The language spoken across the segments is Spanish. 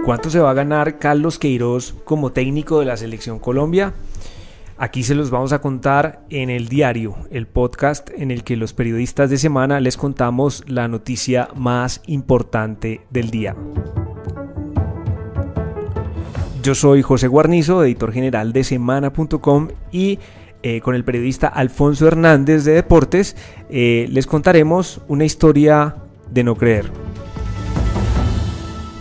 ¿Cuánto se va a ganar Carlos Queiroz como técnico de la Selección Colombia? Aquí se los vamos a contar en El Diario, el podcast en el que los periodistas de semana les contamos la noticia más importante del día. Yo soy José Guarnizo, editor general de semana.com, y con el periodista Alfonso Hernández de Deportes les contaremos una historia de no creer.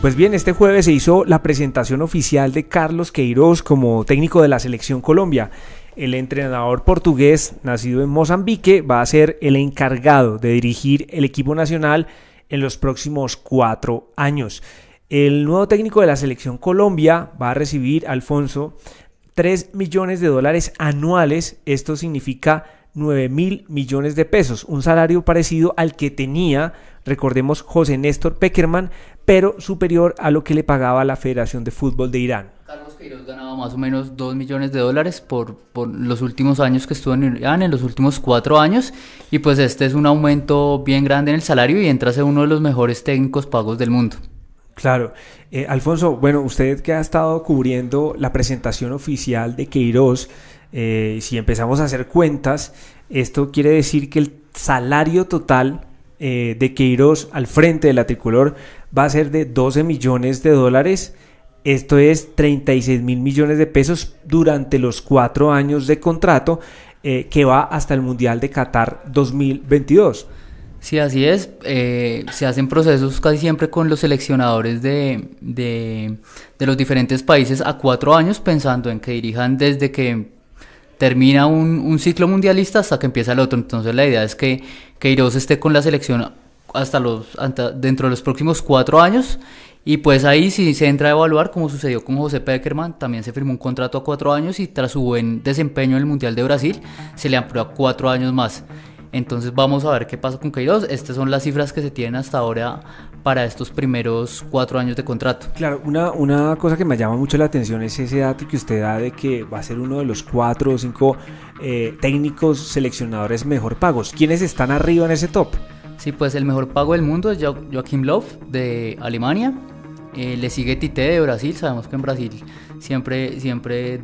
Pues bien, este jueves se hizo la presentación oficial de Carlos Queiroz como técnico de la Selección Colombia. El entrenador portugués, nacido en Mozambique, va a ser el encargado de dirigir el equipo nacional en los próximos 4 años. El nuevo técnico de la Selección Colombia va a recibir, Alfonso, $3 millones anuales. Esto significa 9.000 millones de pesos, un salario parecido al que tenía, recordemos, José Néstor Pekerman, pero superior a lo que le pagaba la Federación de Fútbol de Irán. Carlos Queiroz ganaba más o menos $2 millones por los últimos años que estuvo en Irán, en los últimos 4 años, y pues este es un aumento bien grande en el salario y entra a ser uno de los mejores técnicos pagos del mundo. Claro. Alfonso, bueno, usted que ha estado cubriendo la presentación oficial de Queiroz, si empezamos a hacer cuentas, esto quiere decir que el salario total de Queiroz al frente de la tricolor va a ser de $12 millones. Esto es 36.000 millones de pesos durante los 4 años de contrato, que va hasta el Mundial de Qatar 2022. Sí, así es. Se hacen procesos casi siempre con los seleccionadores de los diferentes países a 4 años, pensando en que dirijan desde que termina un ciclo mundialista hasta que empieza el otro. Entonces la idea es que Queiroz esté con la selección dentro de los próximos 4 años, y pues ahí sí se entra a evaluar, como sucedió con José Pekerman. También se firmó un contrato a 4 años y tras su buen desempeño en el Mundial de Brasil se le amplió a 4 años más. Entonces vamos a ver qué pasa con Queiroz. Estas son las cifras que se tienen hasta ahora para estos primeros 4 años de contrato. Claro, una cosa que me llama mucho la atención es ese dato que usted da de que va a ser uno de los 4 o 5 técnicos seleccionadores mejor pagos. ¿Quiénes están arriba en ese top? Sí, pues el mejor pago del mundo es Joachim Löw de Alemania. Le sigue Tite de Brasil. Sabemos que en Brasil siempre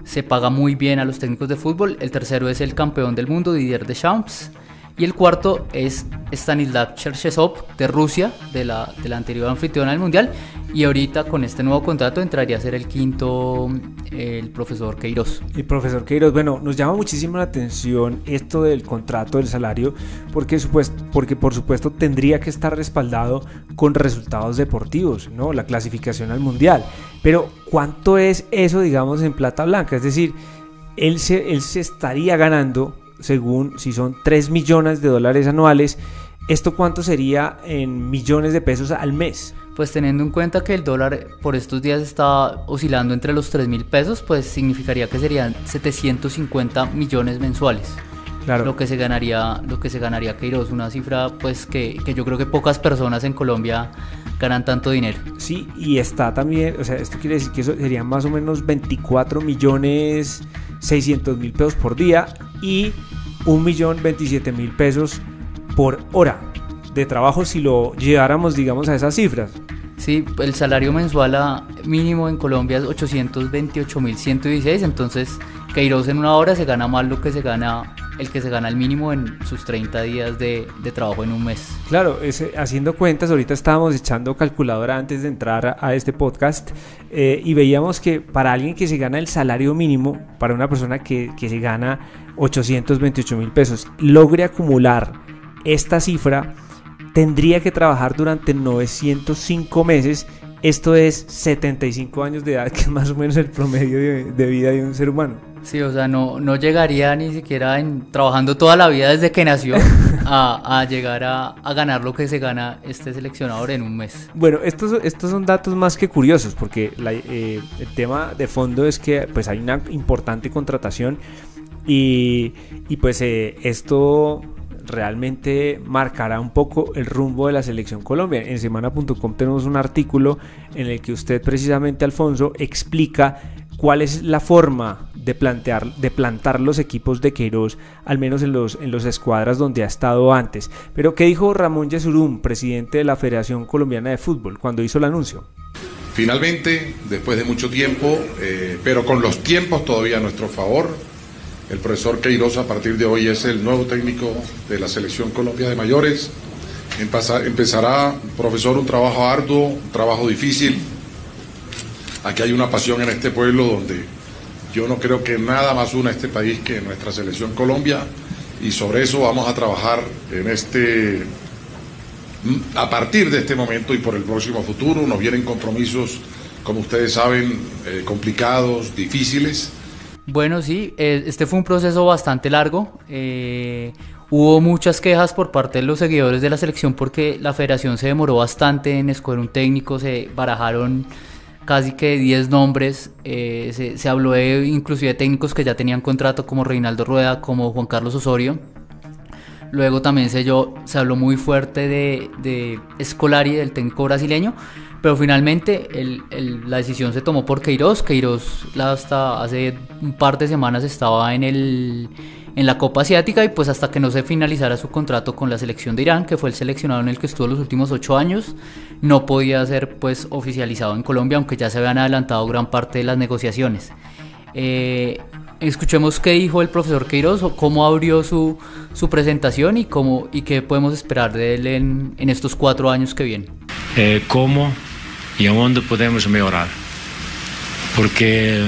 se paga muy bien a los técnicos de fútbol. El tercero es el campeón del mundo, Didier Deschamps. Y el cuarto es Stanislav Cherchesov de Rusia, de la anterior anfitriona del Mundial. Y ahorita con este nuevo contrato entraría a ser el quinto, el profesor Queiroz. El profesor Queiroz, bueno, nos llama muchísimo la atención esto del contrato, del salario, porque por supuesto tendría que estar respaldado con resultados deportivos, ¿no? La clasificación al Mundial. Pero ¿cuánto es eso, digamos, en plata blanca? Es decir, él se estaría ganando, según si son $3 millones anuales, ¿esto cuánto sería en millones de pesos al mes? Pues teniendo en cuenta que el dólar por estos días está oscilando entre los 3.000 pesos, pues significaría que serían 750 millones mensuales. Claro. Lo que se ganaría Queiroz, una cifra pues que yo creo que pocas personas en Colombia ganan tanto dinero. Sí, y está también, o sea, esto quiere decir que eso serían más o menos 24.600.000 pesos por día y 1.027.000 pesos por hora de trabajo, si lo lleváramos, digamos, a esas cifras. Sí, el salario mensual mínimo en Colombia es 828.116, entonces Queiroz en una hora se gana más lo que se gana el que se gana el mínimo en sus 30 días de trabajo en un mes. Claro, haciendo cuentas, ahorita estábamos echando calculadora antes de entrar a este podcast, y veíamos que para alguien que se gana el salario mínimo, para una persona que se gana 828.000 pesos, logre acumular esta cifra, tendría que trabajar durante 905 meses. Esto es 75 años de edad, que es más o menos el promedio de vida de un ser humano. Sí, o sea, no llegaría ni siquiera trabajando toda la vida desde que nació a llegar a ganar lo que se gana este seleccionador en un mes. Bueno, estos son datos más que curiosos, porque el tema de fondo es que pues hay una importante contratación y pues esto realmente marcará un poco el rumbo de la Selección Colombia. En semana.com tenemos un artículo en el que usted precisamente, Alfonso, explica cuál es la forma de plantar los equipos de Queiroz, al menos en los escuadras donde ha estado antes. Pero ¿qué dijo Ramón Yesurún, presidente de la Federación Colombiana de Fútbol, cuando hizo el anuncio? Finalmente, después de mucho tiempo, pero con los tiempos todavía a nuestro favor, el profesor Queiroz a partir de hoy es el nuevo técnico de la Selección Colombia de Mayores. Empezará, profesor, un trabajo arduo, un trabajo difícil. Aquí hay una pasión en este pueblo donde yo no creo que nada más una este país que nuestra Selección Colombia, y sobre eso vamos a trabajar a partir de este momento y por el próximo futuro. Nos vienen compromisos, como ustedes saben, complicados, difíciles. Bueno, sí, este fue un proceso bastante largo. Hubo muchas quejas por parte de los seguidores de la selección porque la federación se demoró bastante en escoger un técnico, se barajaron casi que 10 nombres, se habló de inclusive técnicos que ya tenían contrato como Reinaldo Rueda, como Juan Carlos Osorio. Luego también se habló muy fuerte de Scolari, del técnico brasileño, pero finalmente la decisión se tomó por Queiroz. Queiroz hasta hace un par de semanas estaba en la Copa Asiática y pues hasta que no se finalizara su contrato con la selección de Irán, que fue el seleccionado en el que estuvo los últimos 8 años, no podía ser pues oficializado en Colombia, aunque ya se habían adelantado gran parte de las negociaciones. Escuchemos qué dijo el profesor Queiroz, o cómo abrió su presentación y qué podemos esperar de él en estos 4 años que vienen. Cómo y a dónde podemos mejorar, porque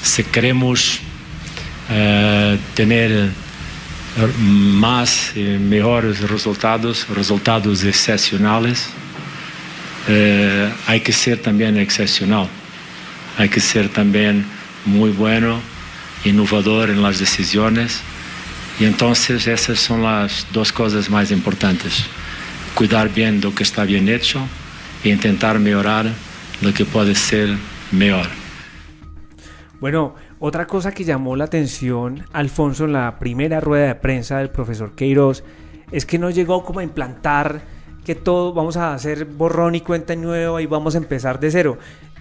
si queremos tener más y mejores resultados excepcionales, hay que ser también excepcional, hay que ser también muy bueno, innovador en las decisiones, y entonces esas son las 2 cosas más importantes: cuidar bien lo que está bien hecho e intentar mejorar lo que puede ser mejor. Bueno, otra cosa que llamó la atención, Alfonso, en la primera rueda de prensa del profesor Queiroz, es que no llegó como a implantar que todo vamos a hacer borrón y cuenta nueva y vamos a empezar de cero.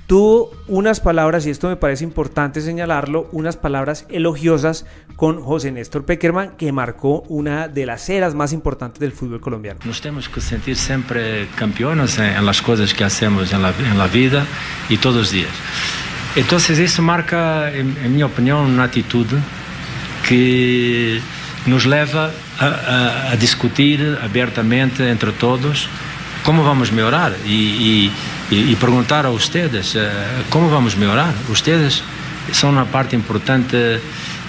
Tuvo unas palabras, y esto me parece importante señalarlo, unas palabras elogiosas con José Néstor Pekerman, que marcó una de las eras más importantes del fútbol colombiano. Nos tenemos que sentir siempre campeones en las cosas que hacemos en la vida y todos los días. Entonces eso marca, en mi opinión, una actitud que nos lleva a discutir abiertamente entre todos cómo vamos a mejorar y preguntar a ustedes cómo vamos a mejorar. Ustedes son una parte importante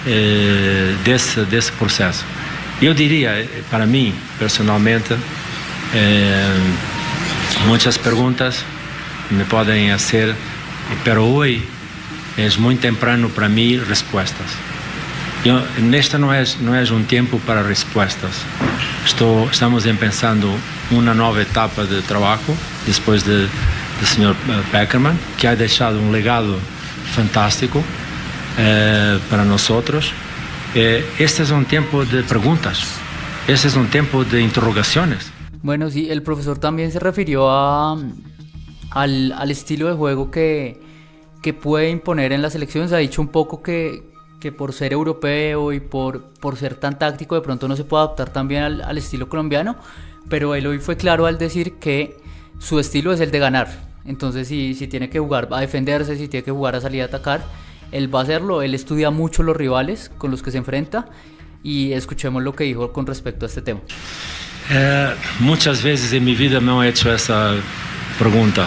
de ese proceso. Yo diría, para mí personalmente, muchas preguntas me pueden hacer, pero hoy es muy temprano para mí respuestas. Este no es un tiempo para respuestas. Estamos empezando una nueva etapa de trabajo después del señor Pekerman, que ha dejado un legado fantástico para nosotros. Este es un tiempo de preguntas, este es un tiempo de interrogaciones. Bueno, sí, el profesor también se refirió al estilo de juego que puede imponer en la selección. Se ha dicho un poco que por ser europeo y por ser tan táctico de pronto no se puede adaptar tan bien al estilo colombiano, pero él hoy fue claro al decir que su estilo es el de ganar. Entonces si tiene que jugar a defenderse, si tiene que jugar a salir a atacar, él va a hacerlo. Él estudia mucho los rivales con los que se enfrenta, y escuchemos lo que dijo con respecto a este tema. Muchas veces en mi vida me han hecho esa pregunta.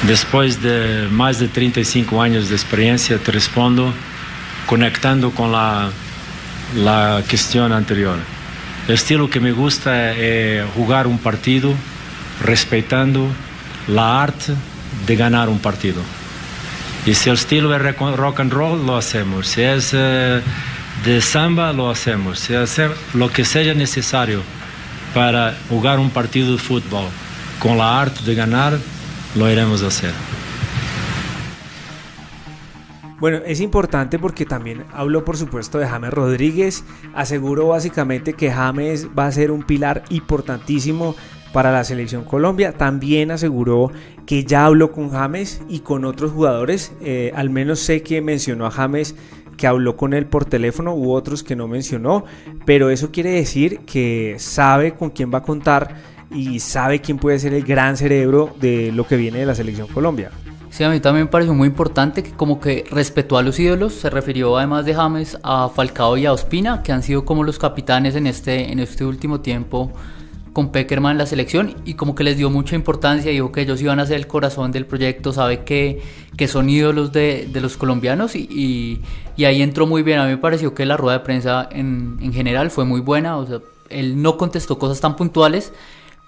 Después de más de 35 años de experiencia, te respondo conectando con la cuestión anterior. El estilo que me gusta es jugar un partido respetando la arte de ganar un partido. Y si el estilo es rock and roll, lo hacemos. Si es de samba, lo hacemos. Si es lo que sea necesario para jugar un partido de fútbol con la arte de ganar, lo iremos a hacer. Bueno, es importante porque también habló, por supuesto, de James Rodríguez. Aseguró básicamente que James va a ser un pilar importantísimo para la selección Colombia. También aseguró que ya habló con James y con otros jugadores. Al menos sé que mencionó a James, que habló con él por teléfono, u otros que no mencionó, pero eso quiere decir que sabe con quién va a contar y sabe quién puede ser el gran cerebro de lo que viene de la selección Colombia. Sí, a mí también me pareció muy importante que como que respetó a los ídolos, se refirió además de James a Falcao y a Ospina, que han sido como los capitanes en este último tiempo con Pekerman en la selección, y como que les dio mucha importancia, dijo que ellos iban a ser el corazón del proyecto, sabe que son ídolos de los colombianos y ahí entró muy bien. A mí me pareció que la rueda de prensa en general fue muy buena, o sea, él no contestó cosas tan puntuales,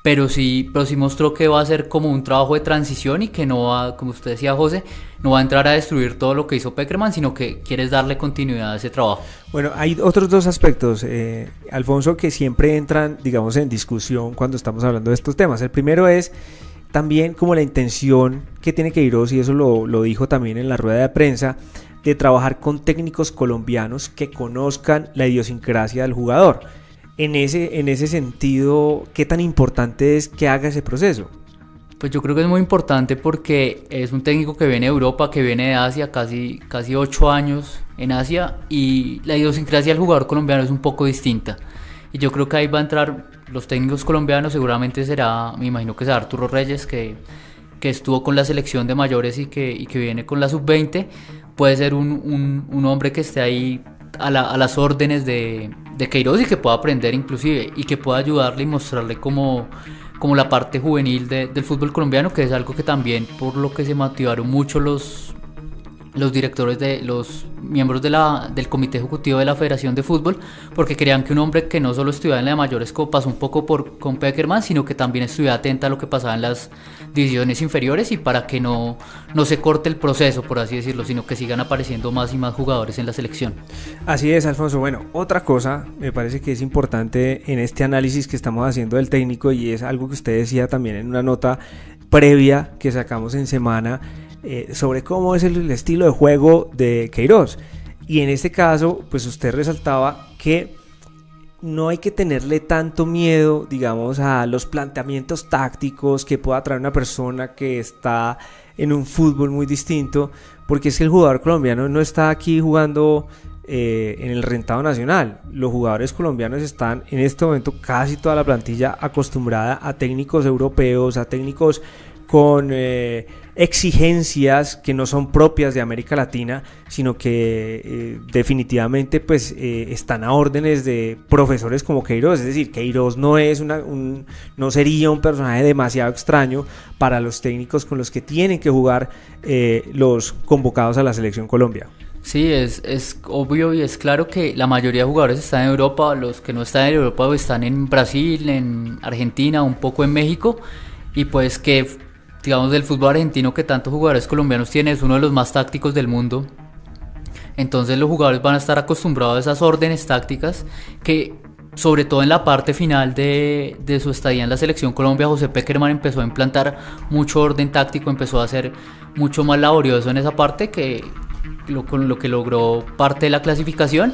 pero sí mostró que va a ser como un trabajo de transición y que no va, como usted decía, José, no va a entrar a destruir todo lo que hizo Pekerman, sino que quiere darle continuidad a ese trabajo. Bueno, hay otros dos aspectos, Alfonso, que siempre entran, digamos, en discusión cuando estamos hablando de estos temas. El primero es también como la intención que tiene Queiroz, y eso lo dijo también en la rueda de prensa, de trabajar con técnicos colombianos que conozcan la idiosincrasia del jugador. En ese sentido, ¿qué tan importante es que haga ese proceso? Pues yo creo que es muy importante porque es un técnico que viene de Europa, que viene de Asia, casi 8 años en Asia, y la idiosincrasia del jugador colombiano es un poco distinta. Y yo creo que ahí va a entrar los técnicos colombianos, seguramente será, me imagino que será Arturo Reyes, que estuvo con la selección de mayores y que viene con la sub-20, puede ser un hombre que esté ahí a las órdenes de Queiroz y que pueda aprender inclusive y que pueda ayudarle y mostrarle como la parte juvenil del fútbol colombiano, que es algo que también por lo que se motivaron mucho los directores, los miembros del comité ejecutivo de la Federación de Fútbol, porque querían que un hombre que no solo estudiaba en la de mayores, como pasó un poco con Pekerman, sino que también estuviera atenta a lo que pasaba en las divisiones inferiores, y para que no se corte el proceso, por así decirlo, sino que sigan apareciendo más y más jugadores en la selección. Así es, Alfonso. Bueno, otra cosa me parece que es importante en este análisis que estamos haciendo del técnico, y es algo que usted decía también en una nota previa que sacamos en semana, sobre cómo es el estilo de juego de Queiroz. Y en este caso, pues usted resaltaba que no hay que tenerle tanto miedo, digamos, a los planteamientos tácticos que pueda traer una persona que está en un fútbol muy distinto, porque es que el jugador colombiano no está aquí jugando en el rentado nacional. Los jugadores colombianos están en este momento, casi toda la plantilla, acostumbrada a técnicos europeos, a técnicos con exigencias que no son propias de América Latina, sino que definitivamente pues están a órdenes de profesores como Queiroz. Es decir, Queiroz no es no sería un personaje demasiado extraño para los técnicos con los que tienen que jugar los convocados a la selección Colombia. Sí, es obvio y es claro que la mayoría de jugadores están en Europa. Los que no están en Europa están en Brasil, en Argentina, un poco en México, y pues que, digamos, del fútbol argentino, que tantos jugadores colombianos tiene, es uno de los más tácticos del mundo. Entonces los jugadores van a estar acostumbrados a esas órdenes tácticas que, sobre todo en la parte final de su estadía en la selección Colombia, José Pekerman empezó a implantar mucho orden táctico, empezó a ser mucho más laborioso en esa parte, con lo que logró parte de la clasificación,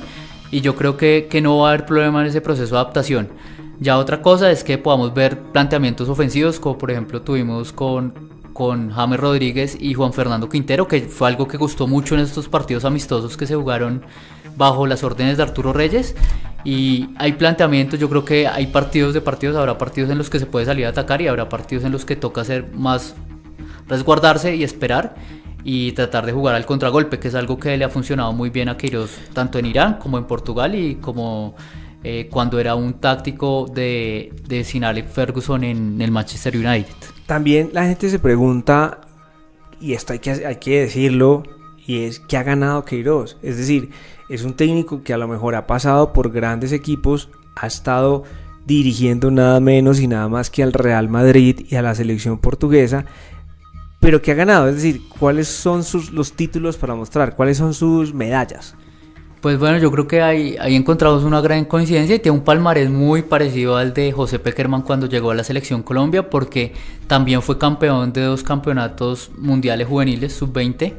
y yo creo que no va a haber problema en ese proceso de adaptación. Ya otra cosa es que podamos ver planteamientos ofensivos, como por ejemplo tuvimos con James Rodríguez y Juan Fernando Quintero, que fue algo que gustó mucho en estos partidos amistosos que se jugaron bajo las órdenes de Arturo Reyes. Y hay planteamientos, yo creo que hay partidos, habrá partidos en los que se puede salir a atacar y habrá partidos en los que toca hacer más, resguardarse y esperar y tratar de jugar al contragolpe, que es algo que le ha funcionado muy bien a Queiroz, tanto en Irán como en Portugal, y como cuando era un táctico de Sir Alex Ferguson en el Manchester United. También la gente se pregunta, y esto hay que decirlo, y es ¿qué ha ganado Queiroz? Es decir, es un técnico que a lo mejor ha pasado por grandes equipos, ha estado dirigiendo nada menos y nada más que al Real Madrid y a la selección portuguesa, pero ¿qué ha ganado? Es decir, ¿cuáles son los títulos para mostrar? ¿Cuáles son sus medallas? Pues bueno, yo creo que ahí encontramos una gran coincidencia, y tiene un palmarés muy parecido al de José Pekerman cuando llegó a la selección Colombia, porque también fue campeón de 2 campeonatos mundiales juveniles sub-20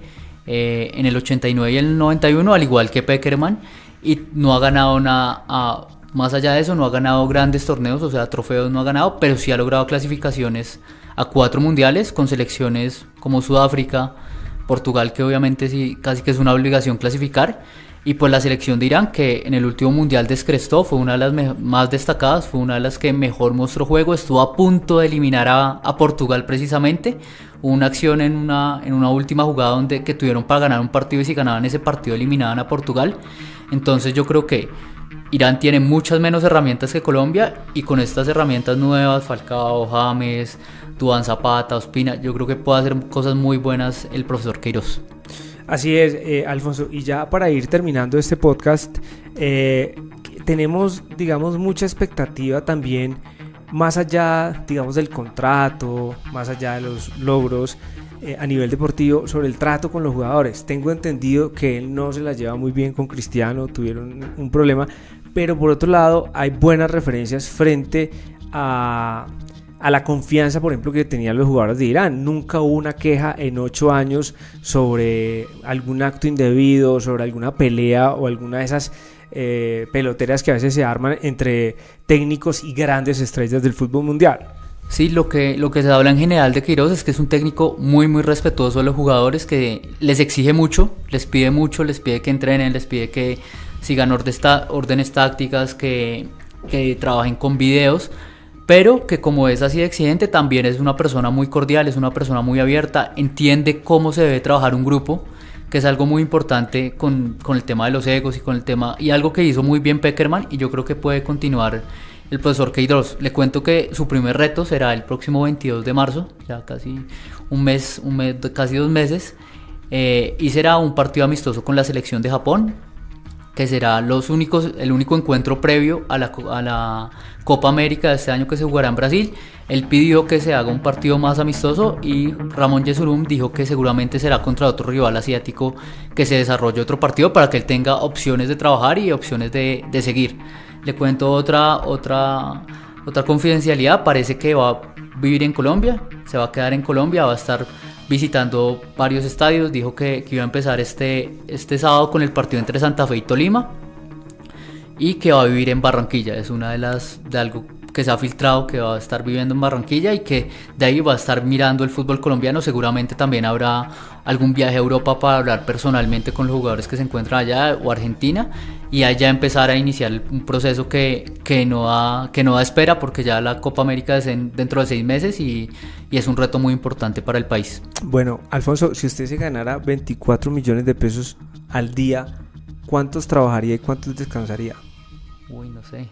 en el 89 y el 91, al igual que Pekerman, y no ha ganado nada, más allá de eso no ha ganado grandes torneos, o sea, trofeos no ha ganado, pero sí ha logrado clasificaciones a 4 mundiales con selecciones como Sudáfrica, Portugal, que obviamente sí, casi que es una obligación clasificar. Y pues la selección de Irán, que en el último mundial descrestó, fue una de las más destacadas, fue una de las que mejor mostró juego, estuvo a punto de eliminar a Portugal precisamente. Hubo una acción en una última jugada que tuvieron para ganar un partido, y si ganaban ese partido eliminaban a Portugal. Entonces yo creo que Irán tiene muchas menos herramientas que Colombia, y con estas herramientas nuevas, Falcao, James, Duván Zapata, Ospina, yo creo que puede hacer cosas muy buenas el profesor Queiroz. Así es, Alfonso, y ya para ir terminando este podcast, tenemos, digamos, mucha expectativa también, más allá, digamos, del contrato, más allá de los logros a nivel deportivo, sobre el trato con los jugadores. Tengo entendido que él no se la lleva muy bien con Cristiano, tuvieron un problema, pero por otro lado hay buenas referencias frente a la confianza, por ejemplo, que tenían los jugadores de Irán. Nunca hubo una queja en 8 años sobre algún acto indebido, sobre alguna pelea o alguna de esas peloteras que a veces se arman entre técnicos y grandes estrellas del fútbol mundial. Sí, lo que se habla en general de Queiroz es que es un técnico muy muy respetuoso de los jugadores, que les exige mucho, les pide que entrenen, les pide que sigan órdenes tácticas, que trabajen con videos, pero que como es así de exigente, también es una persona muy cordial, es una persona muy abierta, entiende cómo se debe trabajar un grupo, que es algo muy importante con el tema de los egos y algo que hizo muy bien Pekerman, y yo creo que puede continuar el profesor Queiroz. Le cuento que su primer reto será el próximo 22 de marzo, ya casi un mes, casi 2 meses, y será un partido amistoso con la selección de Japón, que será el único encuentro previo a la Copa América de este año, que se jugará en Brasil. Él pidió que se haga un partido más amistoso, y Ramón Yesurum dijo que seguramente será contra otro rival asiático, que se desarrolle otro partido para que él tenga opciones de trabajar y opciones de seguir. Le cuento otra confidencialidad: parece que va a vivir en Colombia, se va a quedar en Colombia, va a estar visitando varios estadios. Dijo que iba a empezar este sábado con el partido entre Santa Fe y Tolima, y que va a vivir en Barranquilla. Es una de algo que se ha filtrado, que va a estar viviendo en Barranquilla, y que de ahí va a estar mirando el fútbol colombiano. Seguramente también habrá algún viaje a Europa para hablar personalmente con los jugadores que se encuentran allá, o Argentina, y allá empezar a iniciar un proceso que no da espera, porque ya la Copa América es dentro de 6 meses y es un reto muy importante para el país. Bueno, Alfonso, si usted se ganara 24 millones de pesos al día, ¿cuántos trabajaría y cuántos descansaría? Uy, no sé.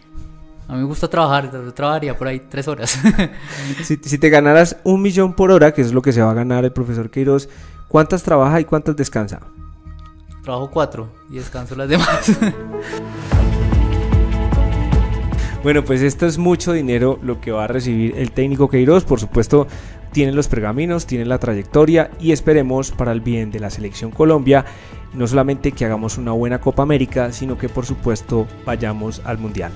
A mí me gusta trabajar, yo trabajaría por ahí 3 horas. Si te ganaras 1 millón por hora, que es lo que se va a ganar el profesor Queiroz, ¿cuántas trabaja y cuántas descansa? Trabajo 4 y descanso las demás. Bueno, pues esto es mucho dinero lo que va a recibir el técnico Queiroz. Por supuesto, tiene los pergaminos, tiene la trayectoria, y esperemos, para el bien de la selección Colombia, no solamente que hagamos una buena Copa América, sino que por supuesto vayamos al Mundial.